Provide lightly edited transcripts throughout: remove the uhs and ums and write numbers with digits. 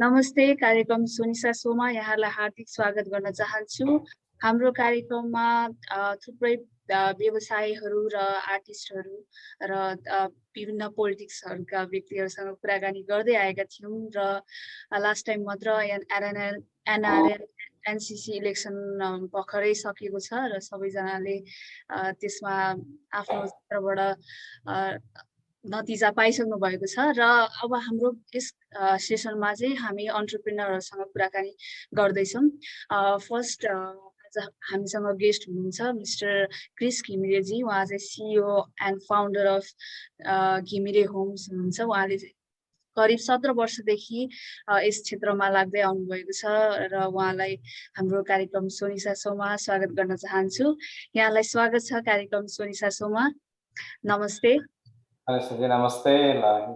नमस्ते कार्यक्रम सोनिसा शोमा यहाँलाई हार्दिक स्वागत गर्न चाहन्छु। हाम्रो कार्यक्रममा थुप्रै व्यवसायीहरू र आर्टिस्टहरू र विभिन्न पोलिटिक्सहरूका व्यक्तिहरूसँग कुराकानी गर्दै आएका थियौँ र लास्ट टाइम मात्र एनआरएन एनसीसी इलेक्सन भर्खरै सकिएको छ र सबैजनाले त्यसमा आफ्नो क्षेत्रबाट नतिजा पाइसक्नु भएको छ र अब हाम्रो यस सेसनमा चाहिँ हामी अन्टरप्रेन्योरहरूसँग कुराकानी गर्दैछौँ। फर्स्ट आज हामीसँग गेस्ट हुनुहुन्छ मिस्टर क्रिस घिमिरेजी। उहाँ चाहिँ CEO and founder of Ghimire Homes हुनुहुन्छ। उहाँले करिब 17 वर्षदेखि यस क्षेत्रमा लाग्दै आउनुभएको छ र उहाँलाई हाम्रो कार्यक्रम सोनिसा शोमा स्वागत गर्न चाहन्छु। यहाँलाई स्वागत छ कार्यक्रम सोनिसा शोमा। नमस्ते। Namaste.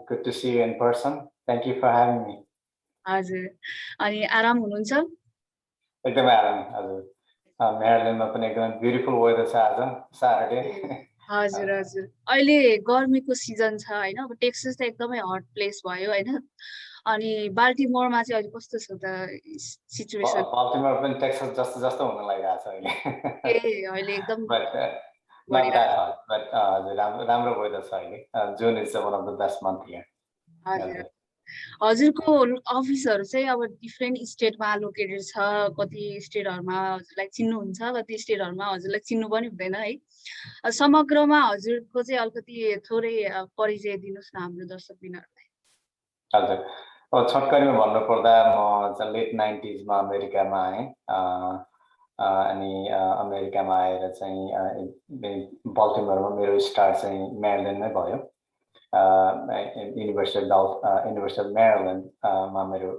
Good to see you in person. Thank you for having me. हजुर, अनि आराम हुनुहुन्छ? एकदमै आराम हजुर। मेरिल्यान्डमा पनि एकदमै ब्युटिफुल वेदर छ आज सटरडे। हजुर हजुर, अहिले गर्मीको सिजन छ हैन? अब टेक्सास त एकदमै हट प्लेस भयो हैन? अनि बाल्टिमोरमा चाहिँ अहिले कस्तो छ त सिचुएसन? बाल्टिमोर पनि टेक्सास जस्तो हुन लागिरहेछ अहिले। अहिले एकदम राम्रो वेदर छ अहिले। जुन is one of the best month here. हजुर, हजुरको अफिसहरू चाहिँ अब डिफ्रेन्ट स्टेटमा लोकेटेड छ। कति स्टेटहरूमा हजुरलाई चिन्नुहुन्छ, कति स्टेटहरूमा हजुरलाई चिन्नु पनि हुँदैन है। समग्रमा हजुरको चाहिँ अलिकति थोरै परिचय दिनुहोस् न हाम्रो दर्शकबिनहरूलाई। हजुर, अब छोटकरीमा भन्नुपर्दा म चाहिँ लेट 90s मा अमेरिकामा आएँ। अनि अमेरिकामा आएर चाहिँ बल्टिमोरमा मेरो स्टार्ट चाहिँ मेरिल्यान्डमै भयो। युनिभर्सिटी अफ मेरिल्यान्डमा मेरो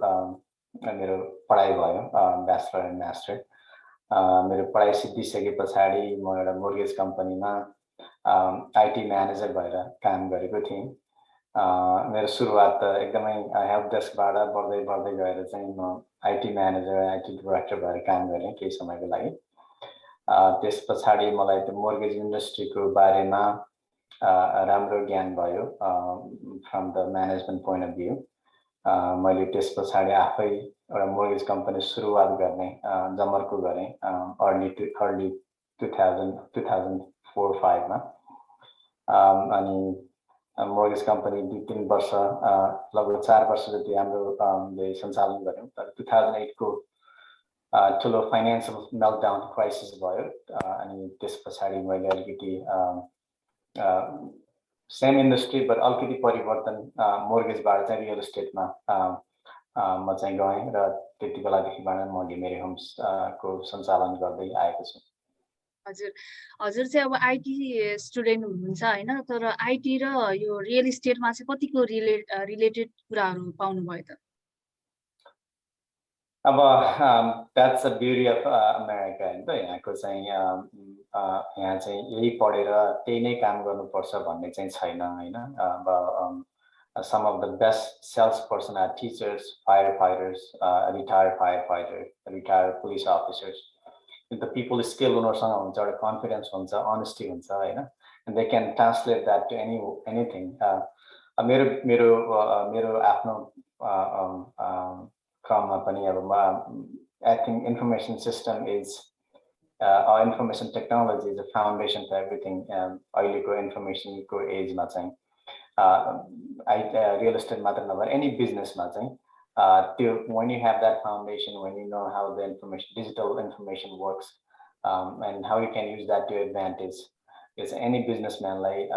पढाइ भयो, ब्याचलर एन्ड मास्टर। मेरो पढाइ सिद्धिसके पछाडि म एउटा मोर्गेज कम्पनीमा आइटी म्यानेजर भएर काम गरेको थिएँ। मेरो सुरुवात त एकदमै हेल्प डेस्कबाट बढ्दै गएर चाहिँ म आइटी म्यानेजर, आइटी डाइरेक्टर भएर काम गरेँ केही समयको लागि। त्यस पछाडि मलाई त्यो मोर्गेज इन्डस्ट्रीको बारेमा राम्रो ज्ञान भयो from the management point of view. मैले त्यस पछाडि आफै एउटा मोर्गेज कम्पनी सुरुवात गर्ने जमर्को गरेँ अर्ली 2004-05 मा। अनि मोर्गेज कम्पनी 2-3 वर्ष लगभग 4 वर्ष जति हामीले सञ्चालन गऱ्यौँ। तर 2008 को ठुलो फाइनेन्सियल मेल्टडाउन क्राइसिस भयो। अनि त्यस पछाडि मैले अलिकति सेम इन्डस्ट्री बट अलिकति परिवर्तन मोर्गेजबाट चाहिँ रियल इस्टेटमा म चाहिँ गएँ र त्यति बेलादेखिबाट म घिमिरे होम्सको सञ्चालन गर्दै आएको छु। हजुर, हजुर चाहिँ अब आइटी स्टुडेन्ट हुनुहुन्छ हैन? तर आइटी र यो रियल इस्टेटमा चाहिँ कतिको रिलेटेड कुराहरू पाउनुभयो त? अब that's the beauty of America हैन त। यहाँको चाहिँ यहाँ चाहिँ यही पढेर त्यही नै काम गर्नुपर्छ भन्ने चाहिँ छैन हैन। अब some of the best salesperson are teachers, firefighters, retired firefighter, retired police officers. The people skill उनीहरुसँग हुन्छ, एउटा कन्फिडेन्स हुन्छ, अनेस्टी हुन्छ हैन, and they can translate that to anything. मेरो आफ्नो क्रममा पनि अब I think information system is or information technology is a foundation for everything. अहिलेको इन्फर्मेसनको एजमा चाहिँ real estate मात्र नभएर any businessमा चाहिँ when you have that foundation, when you know how the digital information works, and how you can use that to your advantage, it's any businessman like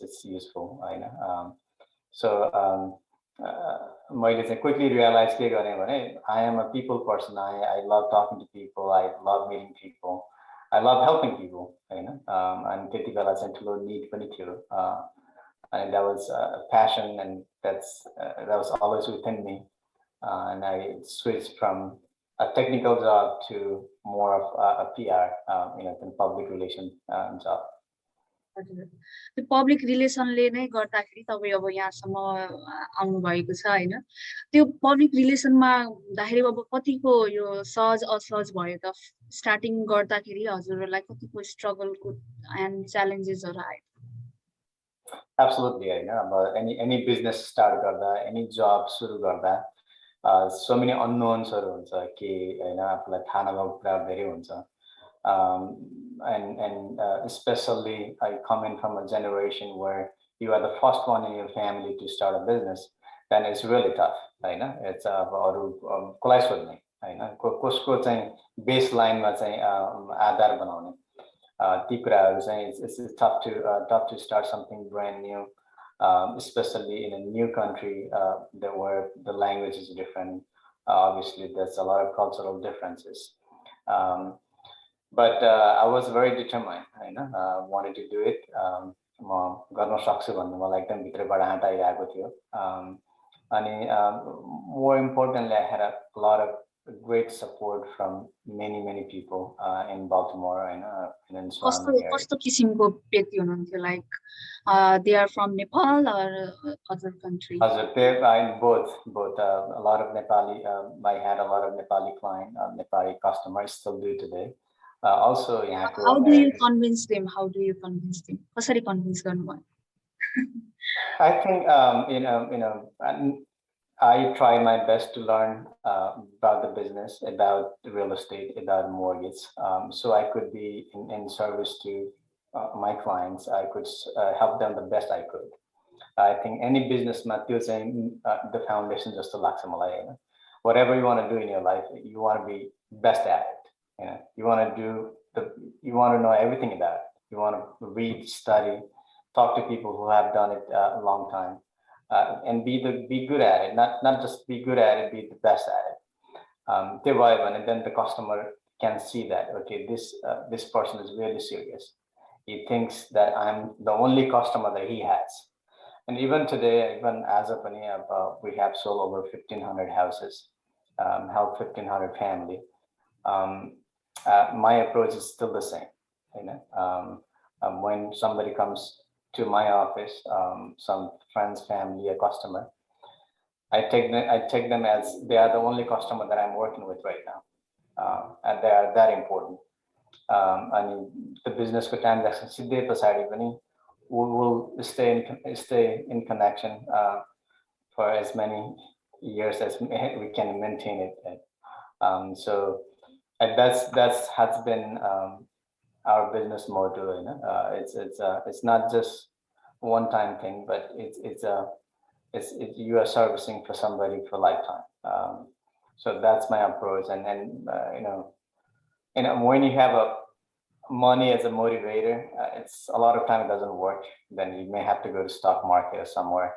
it's useful, I know. So मैले चाहिँ quickly realize के गरेँ भने I am a people person. I love talking to people, I love meeting people, I love helping people, you know. And त्यति बेला चाहिँ ठुलो need पनि थियो. And that was passion, and that was always within me. And I switched from a technical job to more of a PR, public relation job. त्यो public रिलेसनले नै गर्दाखेरि तपाईँ अब यहाँसम्म आउनु भएको छ हैन? त्यो पब्लिक रिलेसनमा हुँदाखेरि अब कतिको यो सहज असहज भयो त? स्टार्टिङ गर्दाखेरि हजुरलाई कतिको स्ट्रगलको एन्ड च्यालेन्जेसहरु आयो? Absolutely, हैन। अब any business start गर्दा, any job सुरु गर्दा so many unknownsहरू हुन्छ के हैन आफूलाई थाहा नभएको कुराहरू धेरै हुन्छ and especially I come in from a generation where you are the first one in your family to start a business, then it's really tough हैन it's अब अरु कसलाई सोध्ने हैन कसको चाहिँ बेस लाइनमा चाहिँ आधार बनाउने ती कुराहरू चाहिँ it's tough to start something brand new, especially in a new country where the language is different. Obviously there's a lot of cultural differences, but I was very determined हैन wanted to do it. म गर्न सक्छु भन्ने मलाई एकदम भित्रबाट आँट आइरहेको थियो. अनि more importantly I had a lot of great support from many people in Baltimore and in surrounding area. कस्तो किसिमको व्यक्ति हुनुहुन्थ्यो, like they are from Nepal or other country? Both a lot of Nepali, I had a lot of Nepali client, Nepali customers, still do today. Also how do you convince them? कसरी convince गर्नुभयो? I think I try my best to learn about the business, about real estate, about mortgage, so I could be in service to my clients. I could help them the best I could. I think any business त्यो चाहिँ the foundation just लाग्छ मलाई हैन. Whatever you want to do in your life, you want to be best at it. You want to know everything about it. You want to read, study, talk to people who have done it a long time, and be good at it. Not just be good at it, be the best at it. And then the customer can see that, okay, this person is really serious. He thinks that I'm the only customer that he has. And even today, even as of we have sold over 1,500 houses, helped 1,500 family. My approach is still the same. When somebody comes to my office, some friends, family, a customer, I take them as they are the only customer that I'm working with right now, and they are that important. And the business transaction सिधै पछाडि पनि we will stay in connection for as many years as we can maintain it. So that's has been our business motto. It's not just one time thing, but you are servicing for somebody for lifetime. So that's my approach. And when you have money as a motivator, it's a lot of time it doesn't work. Then you may have to go to stock market or somewhere.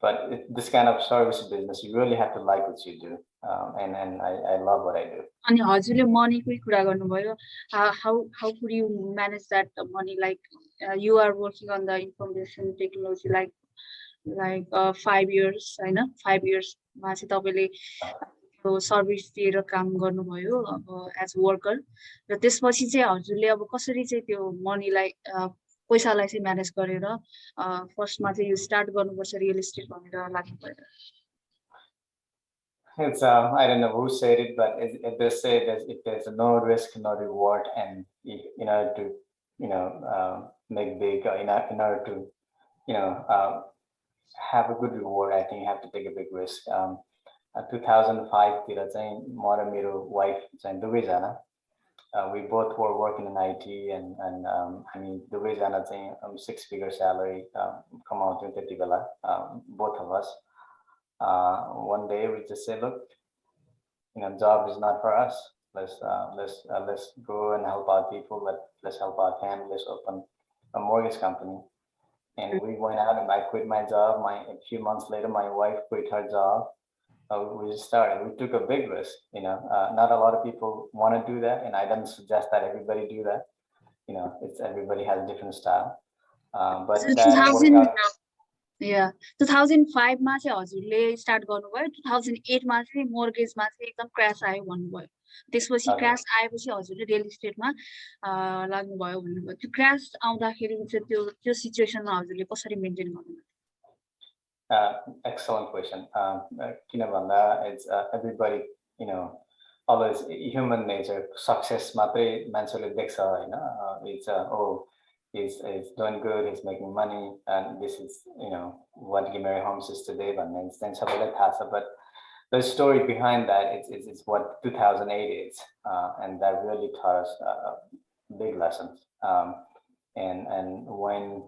But this kind of service business, you really have to like what you do, and I love what I do. अनि हजुरले मनीकै कुरा गर्नुभयो. How could you manage that money? Like you are working on the information technology like 5 years, हैन 5 years मा चाहिँ तपाईले service दिएर काम गर्नुभयो अब एज वर्कर, र त्यसपछि चाहिँ हजुरले अब कसरी चाहिँ त्यो मनीलाई पैसालाई चाहिँ म्यानेज गरेर फर्स्टमा चाहिँ यो स्टार्ट गर्नुपर्छ रियल एस्टेट भनेर लाग्नु पर्यो? It's I don't know who said it, but they say that if there's no risk, no reward, and in order to make big, in order to have a good reward, I think you have to take a big risk. 2005 तिर चाहिँ म र मेरो wife चाहिँ दुवैजना we both were working in IT, and हामी दुवैजना चाहिँ 6-figure salary कमाउँथ्यौं त्यति बेला, both of us. One day we just said, look, job is not for us. Let's go and help our people. Let's help our family. Let's open a mortgage company. And we went out, and I quit my job. A few months later, my wife quit her job. We just started. We took a big risk. Not a lot of people want to do that, and I don't suggest that everybody do that. Everybody has a different style. But that worked out. Yeah, 2005 मा चाहिँ हजुरले start गर्नुभयो, 2008 मा चाहिँ मोर्गेजमा चाहिँ एकदम crash आयो भन्नुभयो. त्यसपछि क्र्यास आएपछि हजुरले रियल इस्टेटमा लाग्नुभयो भन्नुभयो. त्यो क्र्यास आउँदाखेरि चाहिँ त्यो सिचुएसनमा हजुरले कसरी मेन्टेन गर्नुभयो? Excellent question. किन भन्दा it's everybody, always human nature, success मात्रै मान्छेले देख्छ हैन. It's he's doing good, he's making money, and this is what Ghimire Homes is today. But सबैलाई थाहा छ, but the story behind that is what 2008 is, and that really taught us big lessons. And when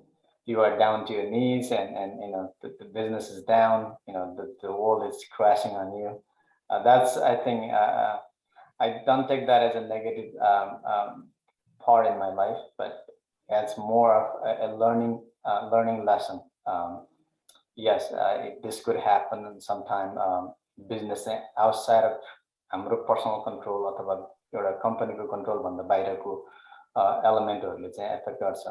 you are down to your knees and you know the business is down, you know the world is crashing on you. That's I think I don't take that as a negative part in my life, but it's more of a learning lesson. Yes, this could happen sometime. Business outside of हाम्रो personal control अथवा एउटा कम्पनीको control भन्दा बाहिरको एलिमेन्टहरूले चाहिँ effect गर्छ।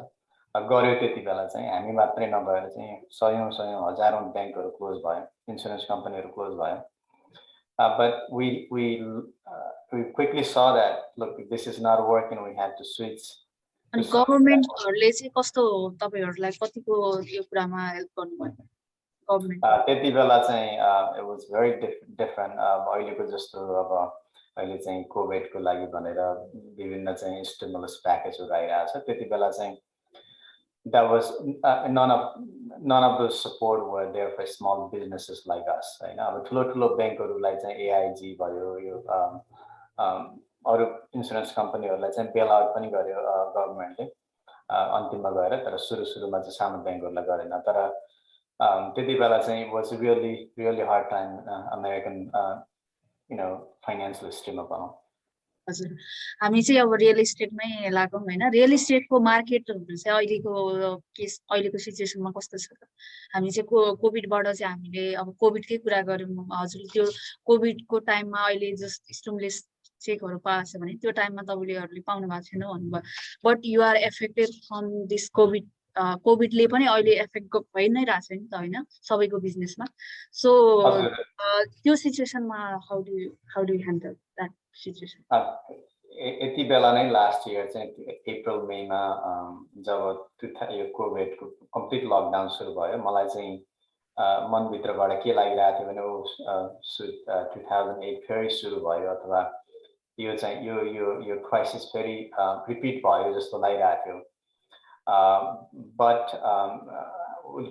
गर्यो त्यति बेला चाहिँ हामी मात्रै नभएर चाहिँ सयौं हजारौं ब्याङ्कहरू क्लोज भयो, इन्स्योरेन्स कम्पनीहरू क्लोज भयो। But we quickly saw that look, this is not working, we have to switch. अनि गभर्नमेन्टहरुले चाहिँ कस्तो तपाईहरुलाई कतिको यो कुरामा हेल्प गर्नुभयो गभर्नमेन्ट? त्यति बेला चाहिँ it was very different. अहिलेको जस्तो अब अहिले चाहिँ कोभिडको लागि भनेर विभिन्न चाहिँ स्टिमुलस प्याकेजहरु आइरहेछ। त्यति बेला चाहिँ that was none of those support were there for small businesses like us, हैन। अब ठुलो बैंकहरुलाई चाहिँ AIG भयो, यो अरु इन्स्योरेन्स कम्पनीहरुलाई चाहिँ बेल आउट पनि गर्यो गभर्नमेन्टले अन्तिममा गएर, तर सुरुमा चाहिँ सानो बैंकहरुलाई गरेन। तर त्यति बेला चाहिँ was really hard time American you know financial system भनौं। हजुर, हामी चाहिँ अब रियल इस्टेटमै लागौं हैन। रियल इस्टेटको मार्केटहरु चाहिँ अहिलेको सिचुएसनमा कस्तो छ त? हामी चाहिँ कोभिडबाट चाहिँ हामीले अब कोभिडकै कुरा गर्यौं। हजुर, त्यो कोभिडको टाइममा अहिले जस्ट स्टिमुलस चेकहरु पाएको छ भने त्यो टाइममा तपाईहरुले पाउनु भएको छैन भन्नुभयो। But you are affected from this COVID. कोभिडले पनि अहिले एफेक्ट भइ नै रहेछ नि त हैन सबैको बिजनेसमा। सो त्यो सिचुएसनमा how do you handle that situation? यति बेला नै लास्ट इयर चाहिँ अप्रिल मेमा जब यो कोभिडको कम्प्लिट लकडाउन सुरु भयो, मलाई चाहिँ मनभित्रबाट के लागिरहेको थियो भने 2008 फेरि सुरु भयो अथवा यो चाहिँ यो क्राइसिस फेरि रिपिट भयो जस्तो लागिरहेको थियो। But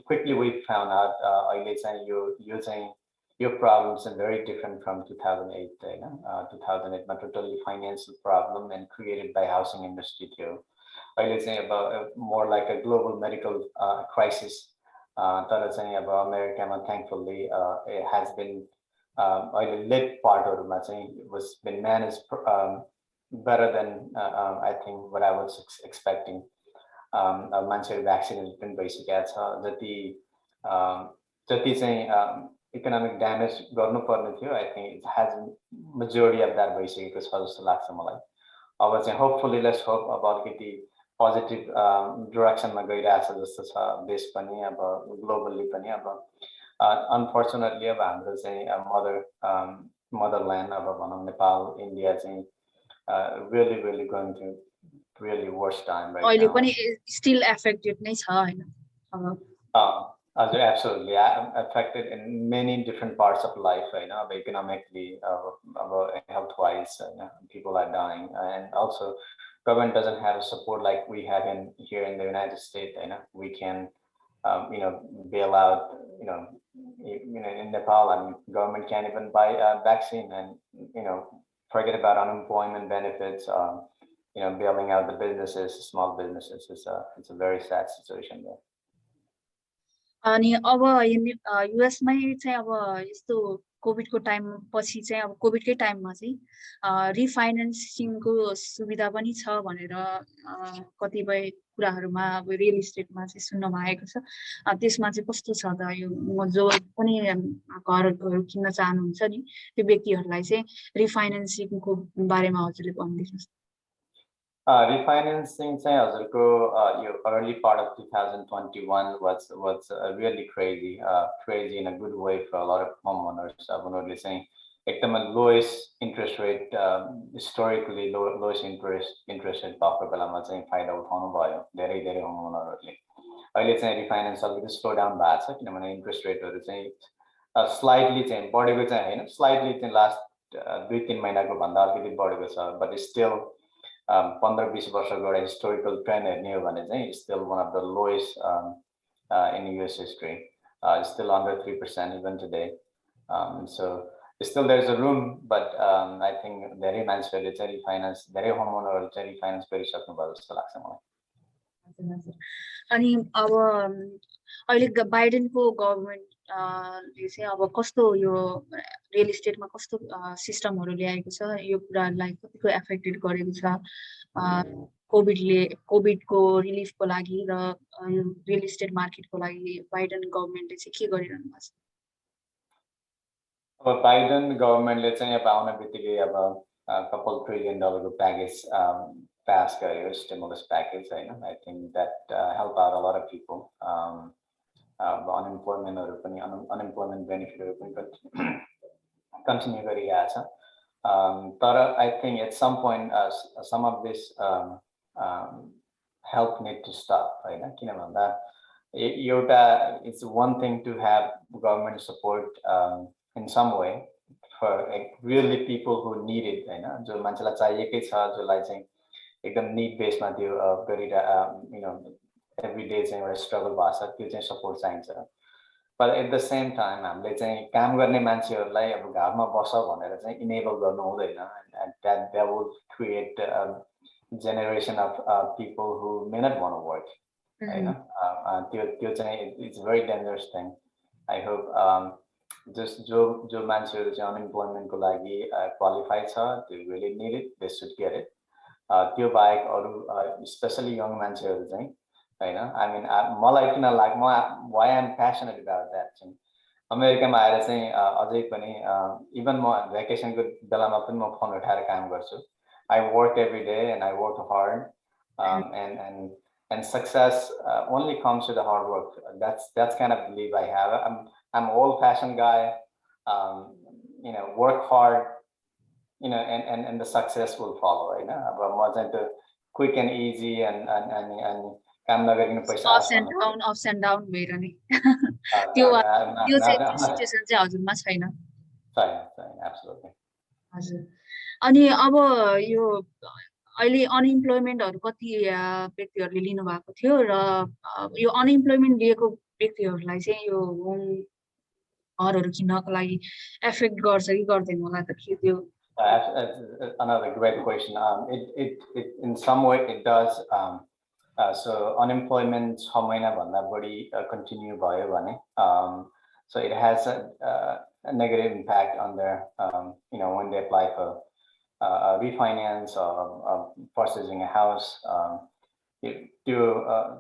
quickly we found out अहिले चाहिँ your problems are very different from 2008. 2008 मा totally financial problem and created by housing industry too. अहिले चाहिँ about more like a global medical crisis. तर चाहिँ अब अमेरिकामा thankfully it has been अहिले late पार्टहरुमा चाहिँ was been managed better than I think what I was expecting. मान्छेहरु भ्याक्सिनहरु पनि भइसकेको छ। जति चाहिँ इकोनोमिक ड्यामेज गर्नुपर्ने थियो I think it has majority of that भइसकेको छ जस्तो लाग्छ मलाई। अब चाहिँ होपफुली लेट्स होप अब अलिकति पोजिटिभ डाइरेक्सनमा गइरहेछ जस्तो छ देश पनि, अब ग्लोबली पनि। अब अनफर्चुनेटली अब हाम्रो चाहिँ मदरल्यान्ड अब भनौं नेपाल, इन्डिया चाहिँ really going through really worst time right now. अहिले पनि still affected नै छ हैन? Absolutely. I'm affected in many different parts of life, economically, health-wise, people are dying, and also government doesn't have a support like we have here in the United States. We can, bail out, in Nepal, and government can't even buy a vaccine, and forget about unemployment benefits. Bailing out the businesses, small businesses. It's a very sad situation there. अनि अब युएसमै चाहिँ अब यस्तो कोभिडको time पछि चाहिँ अब कोभिडकै टाइममा चाहिँ रिफाइनान्सिङको सुविधा पनि छ भनेर कतिपय कुराहरुमा अब रियल इस्टेटमा चाहिँ सुन्नमा आएको छ। त्यसमा चाहिँ कस्तो छ त यो जो पनि घरहरु किन्न चाहनुहुन्छ नि त्यो व्यक्तिहरुलाई चाहिँ रिफाइनान्सिङको बारेमा हजुरले भनिदिनुस्। Refinancing चाहिँ हजुरको यो early part of 2021 was really crazy in a good way for a lot of homeowners. उनीहरुले चाहिँ एकदमै lowest interest rate, historically lowest interest rate भएको बेलामा चाहिँ फाइदा उठाउनु भयो धेरै होमओनरहरुले। अहिले चाहिँ रिफाइनान्स अलिकति स्लो डाउन भएको छ किनभने इन्ट्रेस्ट रेटहरु चाहिँ स्लाइटली चाहिँ बढेको चाहिँ हैन, स्लाइटली चाहिँ लास्ट 2-3 महिनाको भन्दा अलिकति बढेको छ, बट स्टिल 15-20 वर्ष गएर हिस्टोरिकल ट्रेन्ड हेर्ने हो भने चाहिँ still one of the lowest in US history, still under 3% even today. So still there's a room, but I think धेरै मान्छेहरूले चाहिँ refinance, धेरै homeownerहरूले चाहिँ refinance गरिसक्नु भयो जस्तो लाग्छ मलाई। अनि अब अहिले बाइडेनको गभर्मेन्टले चाहिँ अब कस्तो यो रियल इस्टेटमा कस्तो सिस्टमहरू ल्याएको छ, यो कुरालाई कतिको एफेक्टेड गरेको छ कोभिडको रिलिफको लागि र यो रियल इस्टेट मार्केटको लागि बाइडेन गभर्मेन्टले चाहिँ के गरिरहनु भएको छ? अब बाइडेन गभर्मेन्टले चाहिँ अब आउने बित्तिकै अब couple $1 trillion प्याकेज pass गर्यो, stimulus package, होइन. I think that help out a lot of people. Unemployment benefitहरू पनि continue गरिरहेछ. तर I think at some point some of this help need to stop, होइन. किन भन्दा एउटा it's one thing to have government support in some way for really people who need it, होइन. जो मान्छेलाई चाहिएकै छ, जोलाई चाहिँ एकदम need base मा त्यो you know every day चाहिँ एउटा struggle भएको छ, त्यो चाहिँ support चाहिन्छ. But at the same time हामीले चाहिँ काम गर्ने मान्छेहरूलाई अब घरमा बस भनेर चाहिँ enable गर्नु हुँदैन, and that will create a generation of people who may not want to work, होइन. त्यो चाहिँ it's a very dangerous thing. I hope just जो मान्छेहरू चाहिँ unemployment को लागि qualified छ, they really need it, they should get it. त्यो बाहेक अरू especially young मान्छेहरू चाहिँ होइन. I mean मलाई किन why I'm passionate about that चाहिँ अमेरिकामा आएर चाहिँ अझै पनि even म भ्याकेसनको बेलामा पनि म फोन उठाएर काम गर्छु. I work every day and I work hard, and success only comes with the hard work. That's kind of belief I have. I'm an old-fashioned guy. You know, work hard. You know, and the success will follow. Right? But more than the quick and easy and काम नगरिनु पैसा ups and down भएर नि त्यो चाहिँ situation चाहिँ हजुरमा छैन. Absolutely. हजुर. अनि अब यो अहिले अनइम्प्लोइमेन्टहरू कति व्यक्तिहरूले लिनु भएको थियो र यो अनइम्प्लोइमेन्ट लिएको व्यक्तिहरूलाई चाहिँ यो होम घरहरू किन्नको लागि एफेक्ट गर्छ कि गर्दैन होला त के त्यो? Another great question. It in some way it does. So unemployment 6 महिना भन्दा बढी continue भयो भने so it has a negative impact on their you know when they apply for refinance or purchasing a house. त्यो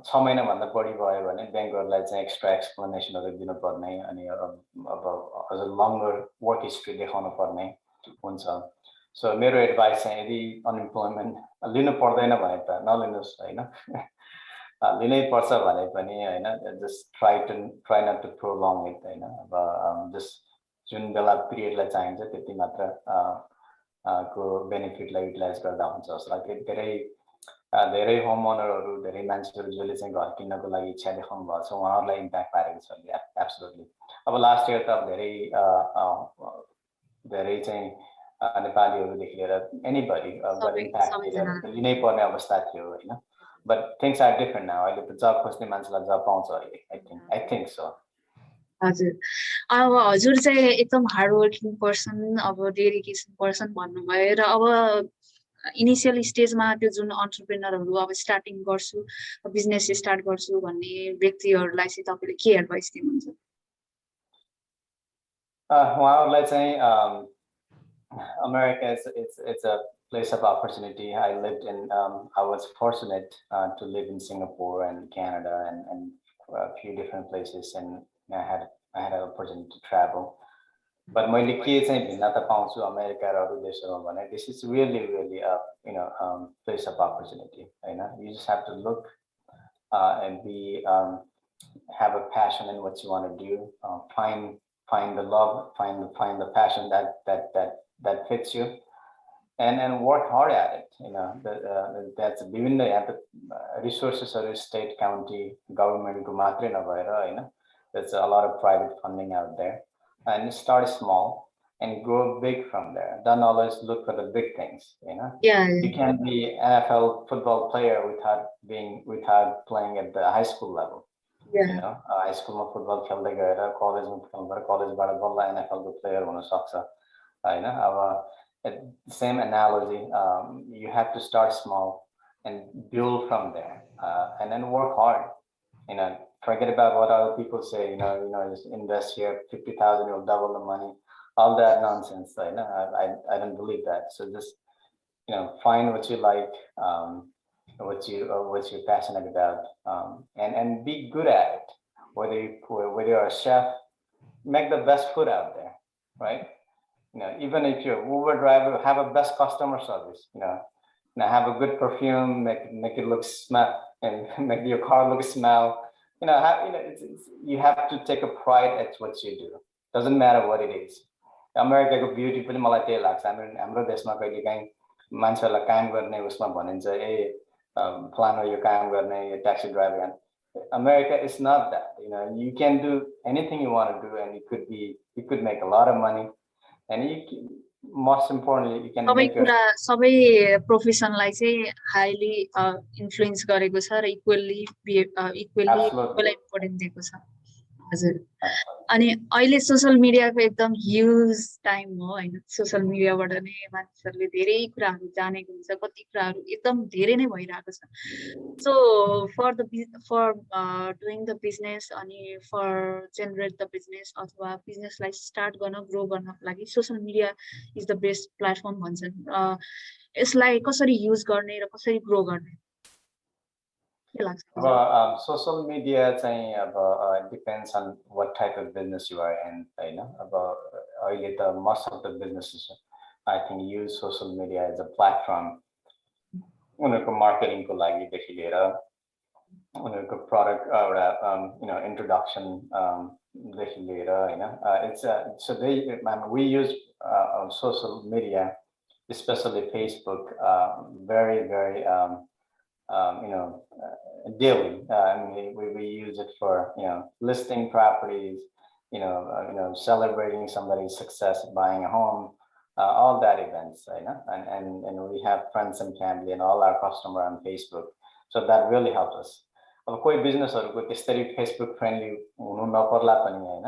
6 महिना भन्दा बढी भयो भने ब्याङ्कहरूलाई चाहिँ एक्स्ट्रा एक्सप्लेनेसनहरू दिनुपर्ने अनि अब अझ लङ्गर वर्क हिस्ट्री देखाउनु पर्ने हुन्छ. सो मेरो एडभाइस चाहिँ यदि अनइम्प्लोइमेन्ट लिनु पर्दैन भने त नलिनुहोस्, होइन. लिनै पर्छ भने पनि होइन just try not to prolong it, होइन. अब जस्ट जुन बेला पिरियडलाई चाहिन्छ त्यति मात्र को बेनिफिटलाई युटिलाइज गर्दा हुन्छ जस्तो लाग्छ. धेरै होम ओनरहरू, धेरै मान्छेहरू जसले चाहिँ घर किन्नको लागि इच्छा देखाउनु भएको छ उहाँहरूलाई इम्प्याक्ट पारेको छ. एब्सोल्युटली. अब लास्ट इयर त अब धेरै चाहिँ नेपालीहरूदेखि लिएर एनीबडी इम्प्याक्ट लिनै पर्ने अवस्था थियो, होइन. But things are different now. अहिले त जब खोज्ने मान्छेलाई जब पाउँछ अहिले. I think so. हजुर. अब हजुर चाहिँ एकदम हार्ड वर्किङ पर्सन, अब डेडिकेसन पर्सन भन्नुभयो र अब इनिसियल स्टेजमा त्यो जुन अन्टरप्रेनरहरू अब स्टार्टिङ गर्छु, बिजनेस स्टार्ट गर्छु भन्ने व्यक्तिहरूलाई चाहिँ तपाईँले के एडभाइस दिनुहुन्छ? उहाँहरूलाई चाहिँ America it's a place of opportunity. I was fortunate to live in Singapore and Canada and a few different places, and I had an opportunity to travel. But मैले के चाहिँ भिन्नता पाउँछु अमेरिका र अरू देशहरूमा भने this is really a you know place of opportunity, होइन. You just have to look and have a passion in what you want to do. Find the love, find the passion that fits you, and work hard at it. You know, that's विभिन्न यहाँ त रिसोर्सेसहरू state county गभर्मेन्टको मात्रै नभएर, होइन. There's a lot of private funding out there, and start small and grow big from there. Don't always look for the big things, you know. Yeah. You can be NFL football player without playing at the high school level. Yeah. You know, high school football खेल्दै गएर कलेजमा खेल्दा कलेजबाट बल्ल NFL को player हुन सक्छ. Same analogy, you have to start small and build from there, and then work hard. Forget about what other people say. Just invest here, 50,000, you'll double the money. All that nonsense. I don't believe that. So just find what you like, what you're passionate about, and be good at it. Whether you're a chef, make the best food out there, right? Even if you're Uber driver, have a best customer service. Have a good perfume, make it look smell, and make your car look smell. You have to take a pride at what you do. Doesn't matter what it is. अमेरिकाको beauty पनि मलाई त्यही लाग्छ. हाम्रो देशमा कहिलेकाहीँ मान्छेहरूलाई काम गर्ने उसमा भनिन्छ फलानु यो काम गर्ने यो taxi driver. America is not that. You can do anything you want to do, and you could make a lot of money, and most importantly, you can make सबै प्रोफेसनलाई चाहिँ हाईली इन्फ्लुएन्स गरेको छ र इक्वली इम्पोर्टेन्ट दिएको छ. हजुर. अनि अहिले सोशल मिडियाको एकदम ह्युज टाइम हो हैन. सोशल मिडियाबाट नै मान्छेहरूले धेरै कुराहरू जानेको हुन्छ, कति कुराहरू एकदम धेरै नै भइरहेको छ. So for doing the business अनि फर जेनरेट द बिजनेस अथवा बिजनेसलाई स्टार्ट गर्न ग्रो गर्नको लागि social media is the best platform भन्छन्. यसलाई कसरी युज गर्ने र कसरी ग्रो गर्ने? Social media depends on what type of business you are in. Most of the businesses, I think, use social media as a platform. Marketing ko lagi dekhi liera, product introduction dekhi liera. We use social media, especially Facebook, very very. Daily. We use it for listing properties, celebrating somebody's success, buying a home, all that events, and we have friends and family and all our customer on Facebook, so that really helps us. अब कोही बिजनेसहरुको त्यसरी Facebook friendly हुनु नपर्ला पनि हैन.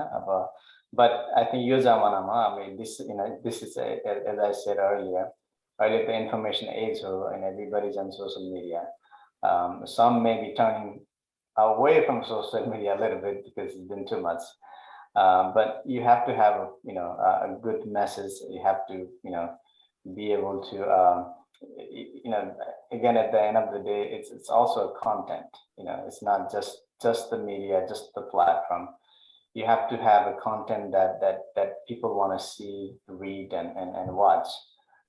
But I think यो जमानामा this is as I said earlier, अहिले the information age हो and everybody's on social media. Some may be turning away from social media a little bit because it's been too much. But you have to have a good message. You have to be able to again, at the end of the day, it's also content. It's not just the media, just the platform. You have to have a content that people want to see, read, and watch.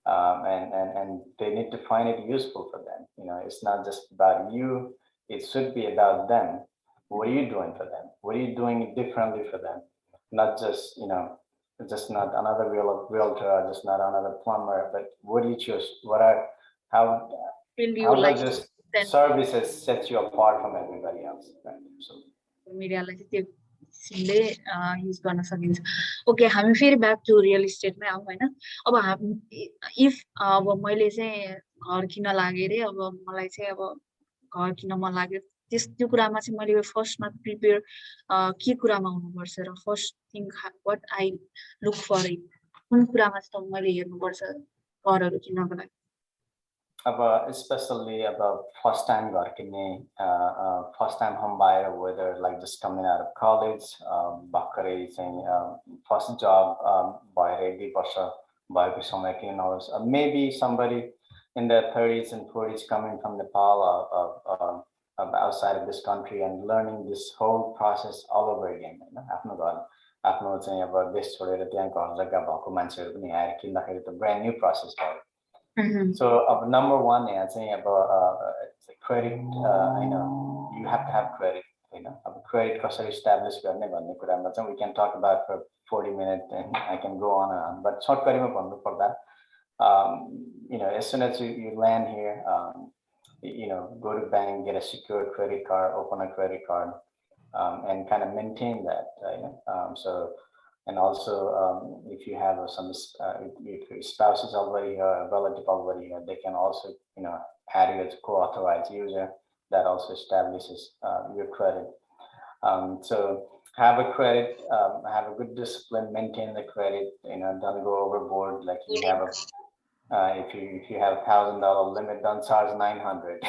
And they need to find it useful for them. It's not just about you. It should be about them. What are you doing for them? What are you doing differently for them? Not just just not another realtor, or just not another plumber. But what do you choose? How does this services set you apart from everybody else? Right? So media use गर्न सकिन्छ. Okay, हामी फेरि back to real इस्टेटमै आउँ हैन. अब if अब मैले चाहिँ घर किन्न लागे रे, अब मलाई चाहिँ अब घर किन्न मन लाग्यो, त्यो कुरामा चाहिँ मैले फर्स्टमा प्रिपेयर के कुरामा हुनुपर्छ र first thing what I look for it, कुन कुरामा चाहिँ मैले हेर्नुपर्छ घरहरू किन्नको लागि? Especially about first time first time home buyer, whether like just coming out of college, first job, maybe somebody in their 30s and 40s coming from Nepal, outside of this country and learning this whole process all over again. Brand new process. So number one, about credit. You have to have credit. Credit established. We can talk about for 40 minutes, and I can go on and on. But short for that. As soon as you land here, go to bank, get a secure credit card, open a credit card, and kind of maintain that. And also, if you have if your spouse is already here, a relative already here, they can also, add you as co-authorized user. That also establishes your credit. So have a credit, have a good discipline, maintain the credit, don't go overboard. Like you have a, if you have $1,000 limit, don't charge 900,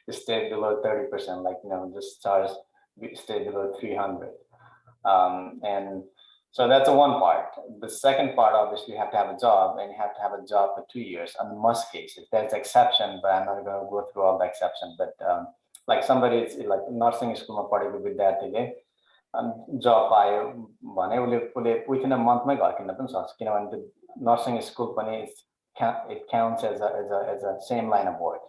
just stay below 30%, like, just stay below 300. And so that's the one part. The second part, obviously, you have to have a job, and you have to have a job for 2 years in most cases. There's exception, but I'm not going to go through all the exceptions. But like somebody, it's like nursing school, विद्यार्थीले job पायो भने उसले within a month मै घर किन्न पनि सक्छ, किनभने त्यो nursing school पनि it counts as a same line of work,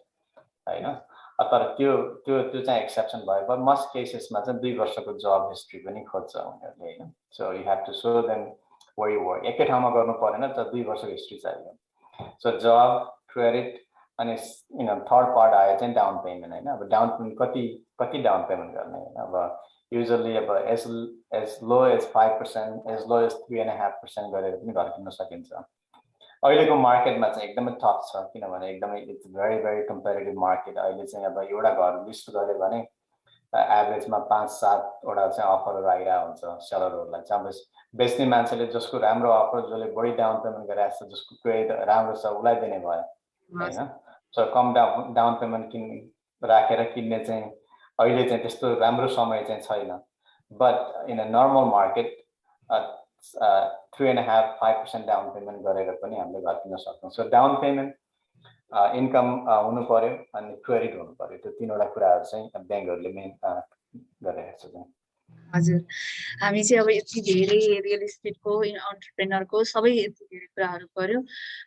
हैन? तर त्यो चाहिँ एक्सेप्सन भयो, but most केसेसमा चाहिँ 2 वर्षको जब हिस्ट्री पनि खोज्छ उनीहरूले, हैन? So you have to show them where you work. एकै ठाउँमा गर्नु परेन, तर 2 वर्षको हिस्ट्री चाहियो. So job, credit, अनि थर्ड पार्ट आयो चाहिँ डाउन पेमेन्ट, हैन? अब डाउन पेमेन्ट कति डाउन पेमेन्ट गर्ने, अब usually अब as low as 5%, as low as 3.5% गरेर पनि घर किन्न सकिन्छ. अहिलेको मार्केटमा चाहिँ एकदमै टफ छ, किनभने एकदमै इट्स very कम्पिटिटिभ मार्केट. अहिले चाहिँ अब एउटा घर लिस्ट गर्यो भने एभरेजमा 5-7 वटा चाहिँ अफरहरू आइरहेको हुन्छ सेलरहरूलाई. चाहिँ अब बेच्ने मान्छेले जसको राम्रो अफर, जसले बढी डाउन पेमेन्ट गरेछ, जसको क्रेडिट राम्रो छ, उसलाई दिने भयो, हैन? सो कम डाउन पेमेन्ट राखेर किन्ने चाहिँ अहिले चाहिँ त्यस्तो राम्रो समय चाहिँ छैन. But in a normal market 3.5-5% down payment गरेर पनि हामीले घर किन्न सक्छौँ. सो डाउन पेमेन्ट, इन्कम हुनु पर्यो, अनि क्रेडिट हुनु पर्यो. त्यो तीनवटा कुराहरू चाहिँ ब्याङ्कहरूले मेन गरिरहेको छ. हजुर, हामी चाहिँ अब यति धेरै रियल इस्टेटको एन्टरप्रेन्योरको सबै यति धेरै कुराहरू गर्यो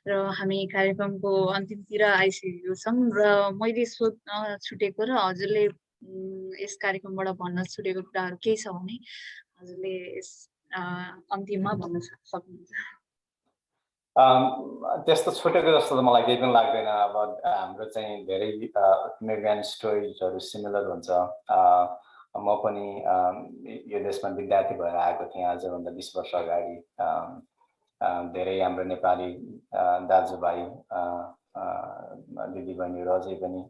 र हामी कार्यक्रमको अन्तिमतिर आइसकेको छौँ. र मैले सोध्न छुटेको र हजुरले यस कार्यक्रमबाट भन्न छुटेको कुराहरू केही छ भने हजुरले यस अन्तिममा भन्न सक्नुहुन्छ. त्यस्तो छुटेको जस्तो त मलाई केही पनि लाग्दैन. अब हाम्रो चाहिँ धेरै इमिग्रेन्ट स्टोरिजहरू सिमिलर हुन्छ. म पनि यो देशमा विद्यार्थी भएर आएको थिएँ आजभन्दा 20 वर्ष अगाडि. धेरै हाम्रो नेपाली दाजुभाइ दिदीबहिनीहरू अझै पनि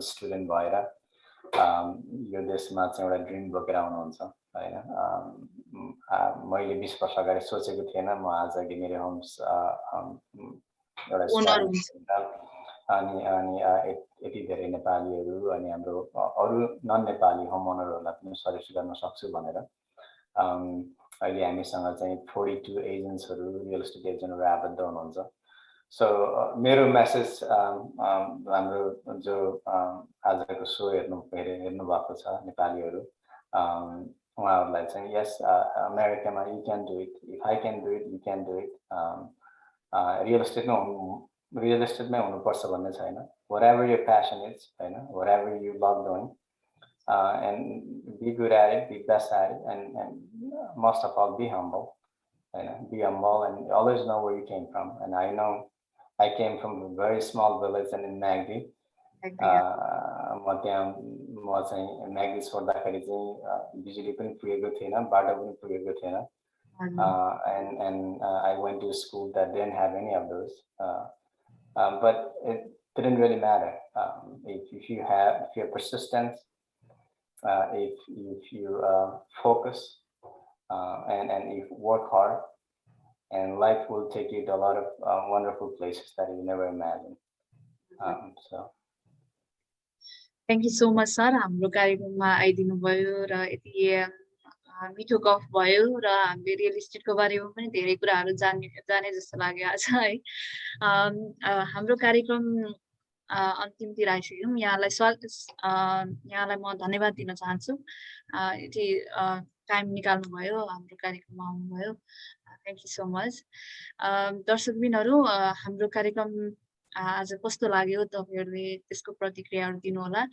स्टुडेन्ट भएर यो देशमा चाहिँ एउटा ड्रिम बोकेर आउनुहुन्छ, हैन? मैले 20 वर्ष अगाडि सोचेको थिएन म आज घिमिरे होम्स एउटा अनि यति धेरै नेपालीहरू अनि हाम्रो अरू नन नेपाली होम ओनरहरूलाई पनि सर्भिस गर्न सक्छु भनेर अहिले हामीसँग चाहिँ 42 एजेन्ट्सहरू, रियल एस्टेट एजेन्टहरू आबद्ध हुनुहुन्छ. सो मेरो मेसेज हाम्रो जो आजको सो हेर्नु भएको छ नेपालीहरू, उहाँहरूलाई चाहिँ यस अमेरिकामा you can do it, if I can do it you can do it. Real एस्टेटमै हुनुपर्छ भन्ने छैन. whatever your passion is, हैन? whatever you love doing, and be good at it, be best at it, and most of all be humble, be humble and always know where you came from. And I know I came from a very small village in Magdi. म चाहिँ म्याग्दी छोड्दाखेरि चाहिँ बिजुली पनि पुगेको थिएन, बाटो पनि पुगेको थिएन. And I went to a school that didn't have any of those, but it didn't really matter. If you have persistence, if you focus, and if you work hard, and life will take you to a lot of wonderful places that you never imagined. So thank you so much, sir. हाम्रो कार्यक्रममा आइदिनु भयो र यति मिठो गफ भयो र हामीले रियल इस्टेटको बारेमा पनि धेरै कुराहरू जाने जस्तो लाग्यो आज है. हाम्रो कार्यक्रम अन्तिमतिर आइसक्यौँ. यहाँलाई म धन्यवाद दिन चाहन्छु. यति टाइम निकाल्नु भयो, हाम्रो कार्यक्रममा आउनुभयो. Thank you so much. दर्शकबिनहरू, हाम्रो कार्यक्रम आज कस्तो लाग्यो तपाईहरुले त्यसको प्रतिक्रियाहरू दिनु होला.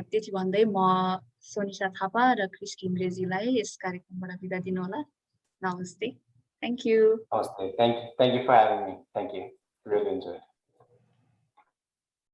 त्यति भन्दै म सोनिशा थापा र क्रिस घिमिरेजीलाई यस कार्यक्रमबाट बिदा दिनु होला. नमस्ते. Thank you. Namaste. Thank you for having me. Thank you. Really enjoyed it.